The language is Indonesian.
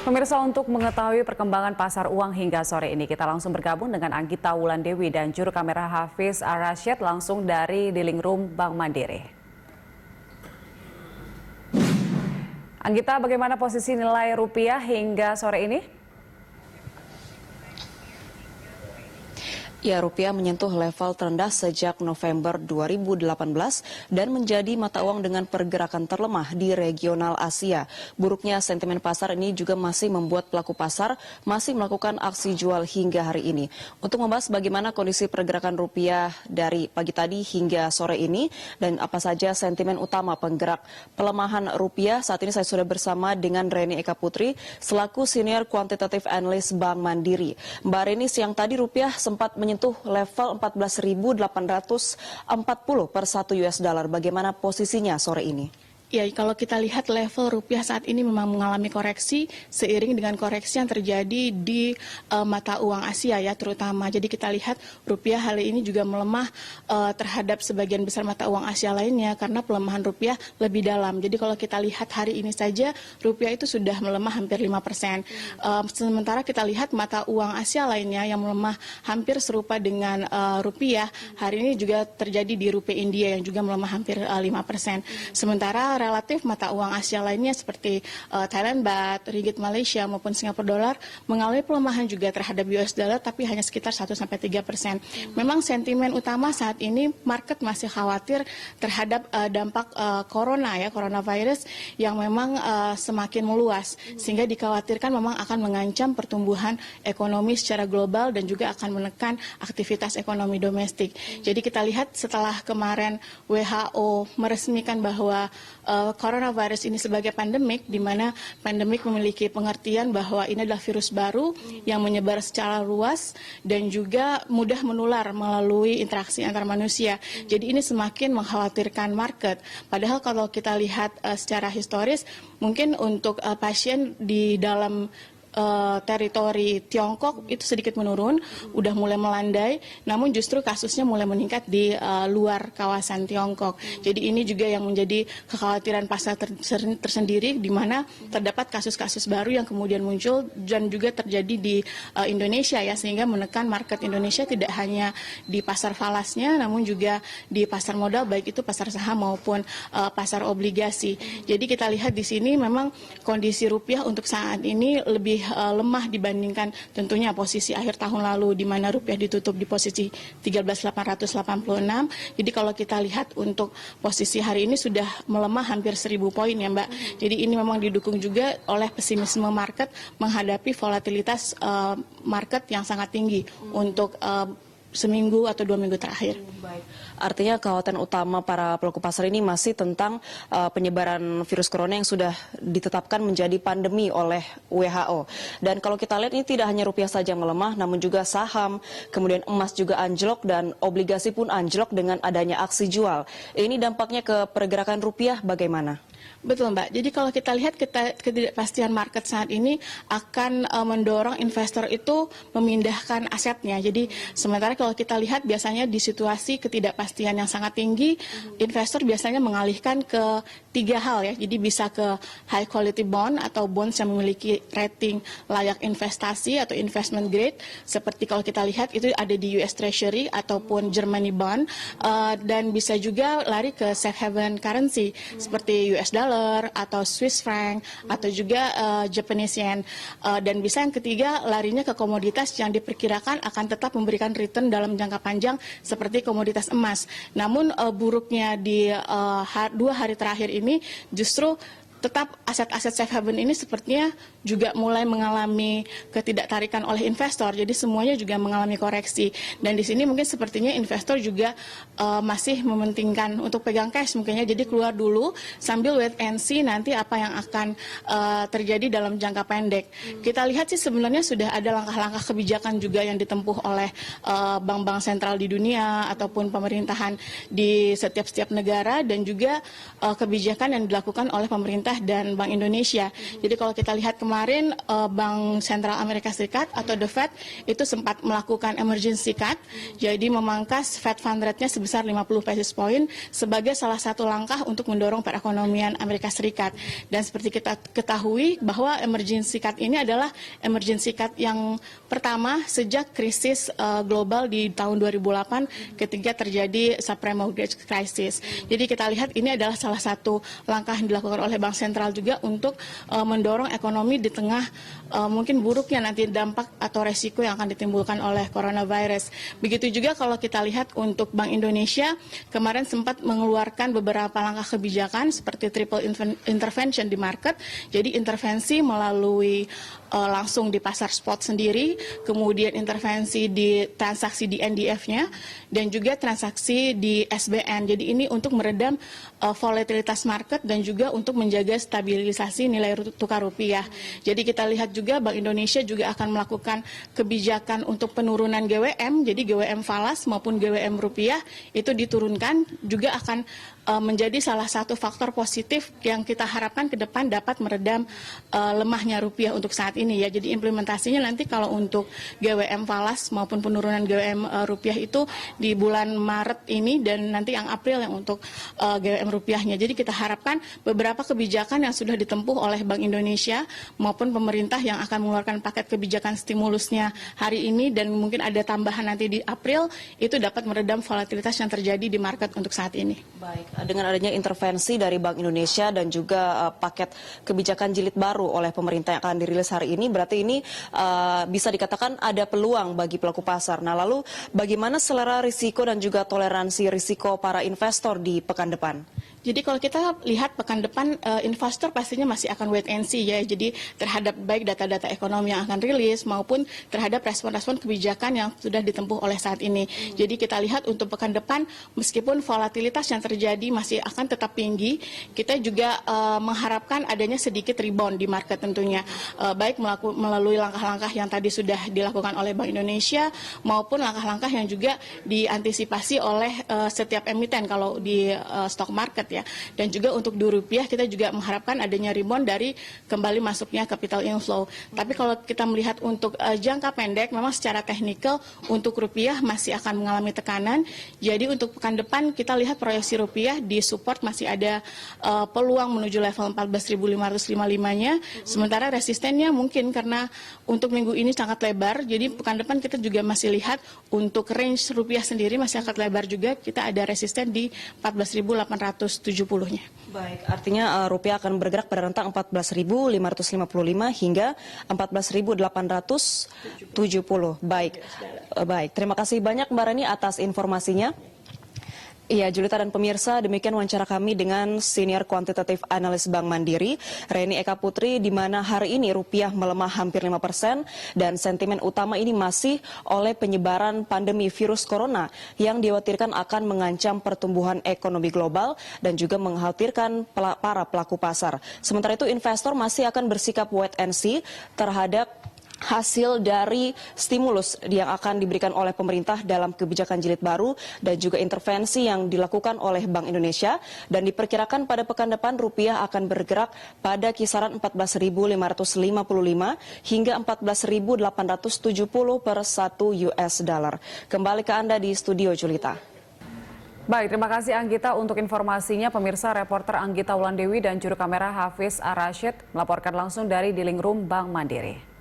Pemirsa, untuk mengetahui perkembangan pasar uang hingga sore ini, kita langsung bergabung dengan Anggita Wulandewi dan juru kamera Hafiz Ar-Rasyid langsung dari Dealing Room Bank Mandiri. Anggita, bagaimana posisi nilai rupiah hingga sore ini? Ya, rupiah menyentuh level terendah sejak November 2018 dan menjadi mata uang dengan pergerakan terlemah di regional Asia. Buruknya sentimen pasar ini juga masih membuat pelaku pasar masih melakukan aksi jual hingga hari ini. Untuk membahas bagaimana kondisi pergerakan rupiah dari pagi tadi hingga sore ini dan apa saja sentimen utama penggerak pelemahan rupiah, saat ini saya sudah bersama dengan Reni Eka Putri selaku Senior Quantitative Analyst Bank Mandiri. Mbak Reni, siang tadi rupiah sempat menyentuh level 14.840 per 1 US dollar. Bagaimana posisinya sore ini? Ya, kalau kita lihat level rupiah saat ini memang mengalami koreksi seiring dengan koreksi yang terjadi di mata uang Asia ya terutama. Jadi kita lihat rupiah hari ini juga melemah terhadap sebagian besar mata uang Asia lainnya karena pelemahan rupiah lebih dalam. Jadi kalau kita lihat hari ini saja rupiah itu sudah melemah hampir 5%. Sementara kita lihat mata uang Asia lainnya yang melemah hampir serupa dengan rupiah, hari ini juga terjadi di rupiah India yang juga melemah hampir 5%. Sementara relatif mata uang Asia lainnya seperti Thailand Baht, Ringgit Malaysia maupun Singapura Dolar mengalami pelemahan juga terhadap US Dollar tapi hanya sekitar 1-3%. Memang sentimen utama saat ini market masih khawatir terhadap dampak coronavirus yang memang semakin meluas sehingga dikhawatirkan memang akan mengancam pertumbuhan ekonomi secara global dan juga akan menekan aktivitas ekonomi domestik. Jadi kita lihat setelah kemarin WHO meresmikan bahwa coronavirus ini sebagai pandemik, di mana pandemik memiliki pengertian bahwa ini adalah virus baru yang menyebar secara luas dan juga mudah menular melalui interaksi antar manusia. Jadi ini semakin mengkhawatirkan market. Padahal kalau kita lihat secara historis, mungkin untuk pasien di dalam teritori Tiongkok itu sedikit menurun, udah mulai melandai, namun justru kasusnya mulai meningkat di luar kawasan Tiongkok. Jadi ini juga yang menjadi kekhawatiran pasar tersendiri, di mana terdapat kasus-kasus baru yang kemudian muncul dan juga terjadi di Indonesia ya, sehingga menekan market Indonesia tidak hanya di pasar falasnya, namun juga di pasar modal, baik itu pasar saham maupun pasar obligasi. Jadi kita lihat di sini memang kondisi rupiah untuk saat ini lebih lemah dibandingkan tentunya posisi akhir tahun lalu di mana rupiah ditutup di posisi 13.886. Jadi kalau kita lihat untuk posisi hari ini sudah melemah hampir 1.000 poin ya Mbak. Jadi ini memang didukung juga oleh pesimisme market menghadapi volatilitas market yang sangat tinggi untuk seminggu atau 2 minggu terakhir. Baik. Artinya kekhawatiran utama para pelaku pasar ini masih tentang penyebaran virus corona yang sudah ditetapkan menjadi pandemi oleh WHO. Dan kalau kita lihat ini tidak hanya rupiah saja yang melemah, namun juga saham, kemudian emas juga anjlok dan obligasi pun anjlok dengan adanya aksi jual. Ini dampaknya ke pergerakan rupiah bagaimana? Betul Mbak, jadi kalau kita lihat ketidakpastian market saat ini akan mendorong investor itu memindahkan asetnya. Jadi sementara kalau kita lihat biasanya di situasi ketidakpastian yang sangat tinggi, investor biasanya mengalihkan ke 3 hal ya. Jadi bisa ke high quality bond atau bonds yang memiliki rating layak investasi atau investment grade. Seperti kalau kita lihat itu ada di US Treasury ataupun Germany bond, dan bisa juga lari ke safe haven currency seperti US dollar atau Swiss franc atau juga Japanese yen, dan bisa yang ketiga larinya ke komoditas yang diperkirakan akan tetap memberikan return dalam jangka panjang seperti komoditas emas. Namun buruknya di 2 hari terakhir ini justru tetap aset-aset safe haven ini sepertinya juga mulai mengalami ketidaktarikan oleh investor. Jadi semuanya juga mengalami koreksi. Dan di sini mungkin sepertinya investor juga masih mementingkan untuk pegang cash mungkinnya. Jadi keluar dulu sambil wait and see nanti apa yang akan terjadi dalam jangka pendek. Kita lihat sih sebenarnya sudah ada langkah-langkah kebijakan juga yang ditempuh oleh bank-bank sentral di dunia ataupun pemerintahan di setiap negara, dan juga kebijakan yang dilakukan oleh pemerintah Rupiah dan Bank Indonesia. Jadi kalau kita lihat kemarin Bank Sentral Amerika Serikat atau The Fed itu sempat melakukan emergency cut, jadi memangkas Fed Fund Rate-nya sebesar 50 basis point sebagai salah satu langkah untuk mendorong perekonomian Amerika Serikat. Dan seperti kita ketahui bahwa emergency cut ini adalah emergency cut yang pertama sejak krisis global di tahun 2008 ketika terjadi subprime mortgage crisis. Jadi kita lihat ini adalah salah satu langkah yang dilakukan oleh Bank Sentral juga untuk mendorong ekonomi di tengah mungkin buruknya nanti dampak atau resiko yang akan ditimbulkan oleh coronavirus. Begitu juga kalau kita lihat untuk Bank Indonesia kemarin sempat mengeluarkan beberapa langkah kebijakan seperti triple intervention di market. Jadi intervensi melalui langsung di pasar spot sendiri, kemudian intervensi di transaksi di NDF-nya, dan juga transaksi di SBN. Jadi ini untuk meredam volatilitas market dan juga untuk menjaga stabilisasi nilai tukar rupiah. Jadi kita lihat juga Bank Indonesia juga akan melakukan kebijakan untuk penurunan GWM, jadi GWM falas maupun GWM rupiah itu diturunkan, juga akan menjadi salah satu faktor positif yang kita harapkan ke depan dapat meredam lemahnya rupiah untuk saat ini ya. Jadi implementasinya nanti kalau untuk GWM falas maupun penurunan GWM rupiah itu di bulan Maret ini, dan nanti yang April yang untuk GWM rupiahnya. Jadi kita harapkan beberapa kebijakan yang sudah ditempuh oleh Bank Indonesia maupun pemerintah yang akan mengeluarkan paket kebijakan stimulusnya hari ini dan mungkin ada tambahan nanti di April itu dapat meredam volatilitas yang terjadi di market untuk saat ini. Baik, dengan adanya intervensi dari Bank Indonesia dan juga paket kebijakan jilid baru oleh pemerintah yang akan dirilis hari ini, berarti ini bisa dikatakan ada peluang bagi pelaku pasar. Nah, lalu bagaimana selera risiko dan juga toleransi risiko para investor di pekan depan? Jadi kalau kita lihat pekan depan, investor pastinya masih akan wait and see ya. Jadi terhadap baik data-data ekonomi yang akan rilis maupun terhadap respon-respon kebijakan yang sudah ditempuh oleh saat ini. Jadi kita lihat untuk pekan depan, meskipun volatilitas yang terjadi masih akan tetap tinggi, kita juga mengharapkan adanya sedikit rebound di market tentunya. Baik melalui langkah-langkah yang tadi sudah dilakukan oleh Bank Indonesia maupun langkah-langkah yang juga diantisipasi oleh setiap emiten kalau di stock market ya. Dan juga untuk di rupiah kita juga mengharapkan adanya rebound dari kembali masuknya capital inflow. Tapi kalau kita melihat untuk jangka pendek, memang secara teknikal untuk rupiah masih akan mengalami tekanan. Jadi untuk pekan depan kita lihat proyeksi rupiah di support masih ada peluang menuju level 14.555-nya. Sementara resistennya mungkin karena untuk minggu ini sangat lebar. Jadi pekan depan kita juga masih lihat untuk range rupiah sendiri masih sangat lebar juga. Kita ada resisten di 14.870-nya. Baik, artinya rupiah akan bergerak pada rentang 14.555 hingga 14.870. Baik, terima kasih banyak Mbak Reni atas informasinya. Iya, Julita dan pemirsa, demikian wawancara kami dengan Senior Quantitative Analyst Bank Mandiri, Reni Eka Putri, di mana hari ini rupiah melemah hampir 5% dan sentimen utama ini masih oleh penyebaran pandemi virus corona yang dikhawatirkan akan mengancam pertumbuhan ekonomi global dan juga mengkhawatirkan para pelaku pasar. Sementara itu investor masih akan bersikap wait and see terhadap hasil dari stimulus yang akan diberikan oleh pemerintah dalam kebijakan jilid baru dan juga intervensi yang dilakukan oleh Bank Indonesia, dan diperkirakan pada pekan depan rupiah akan bergerak pada kisaran 14.555 hingga 14.870 per 1 US dollar. Kembali ke Anda di studio, Julita. Baik, terima kasih Anggita untuk informasinya. Pemirsa, reporter Anggita Wulandewi dan juru kamera Hafiz Ar-Rasyid melaporkan langsung dari Dealing Room Bank Mandiri.